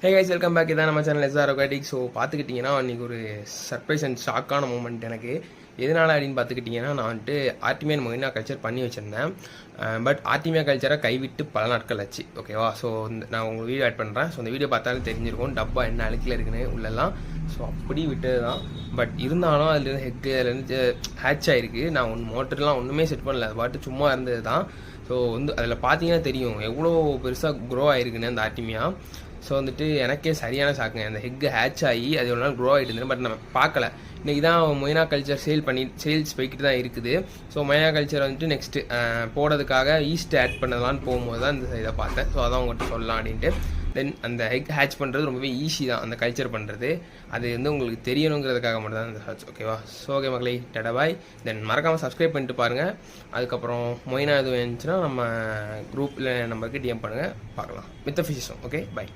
Hey guys, welcome back. இதான் நம்ம channel SR aquatic. So பார்த்துக்கிட்டிங்கன்னா இன்றைக்கி ஒரு சர்ப்ரைஸ் அண்ட் ஷாக்கான மூமெண்ட் எனக்கு. எதனால் அப்படின்னு பார்த்துக்கிட்டிங்கன்னா, நான் வந்துட்டு ஆர்டிமியன் மொயினா கல்ச்சர் பண்ணி வச்சுருந்தேன். பட் ஆர்டிமியா கல்ச்சரை கைவிட்டு பல நாட்கள் ஆச்சு. ஓகேவா? ஸோ நான் உங்களுக்கு வீடியோ ஆட் பண்ணுறேன். ஸோ அந்த வீடியோ பார்த்தாலும் தெரிஞ்சிருக்கும் டப்பா என்ன அழுக்கில் இருக்குன்னு உள்ளெல்லாம். ஸோ அப்படி விட்டது தான். பட் இருந்தாலும் அதுலேருந்து அதுலேருந்து ஹேட்ச் ஆகிருக்கு. நான் மோட்டர்லாம் ஒன்றுமே செட் பண்ணல, அது பாட்டு சும்மா இருந்தது தான். ஸோ அதில் பார்த்தீங்கன்னா தெரியும் எவ்வளோ பெருசாக க்ரோ ஆகிருக்குன்னு அந்த ஆர்டிமியா. ஸோ வந்துட்டு எனக்கே சரியான ஷாக்குங்க. அந்த ஹெக் ஹேட்ச் ஆகி அது எவ்வளோ நாள் க்ரோ ஆகிட்டு இருந்தது, பட் நம்ம பார்க்கல. இன்றைக்கி தான் மொயினா கல்ச்சர் சேல்ஸ் போய்கிட்டு தான் இருக்குது. ஸோ மொயினா கல்ச்சர் வந்துட்டு நெக்ஸ்ட்டு போடுறதுக்காக ஈஸ்ட் ஆட் பண்ணலான்னு போகும்போது தான் இந்த இதை பார்த்தேன். ஸோ அதான் உங்கள்கிட்ட சொல்லலாம் அப்படின்ட்டு. தென் அந்த ஹெக் ஹேட்ச் பண்ணுறது ரொம்பவே ஈஸி தான், அந்த கல்ச்சர் பண்ணுறது. அது உங்களுக்கு தெரியணுங்கிறதுக்காக மட்டும் தான் இந்த ஹேட்ச். ஓகேவா? ஸோ ஓகே மக்களை, டடா பாய். தென் மறக்காமல் சப்ஸ்கிரைப் பண்ணிட்டு பாருங்கள். அதுக்கப்புறம் மொயினா எதுவும் இருந்துச்சுன்னா நம்ம குரூப்பில் நம்பருக்கு டிஎம் பண்ணுங்கள், பார்க்கலாம். வித் ஃபிஷஸும். Okay, by.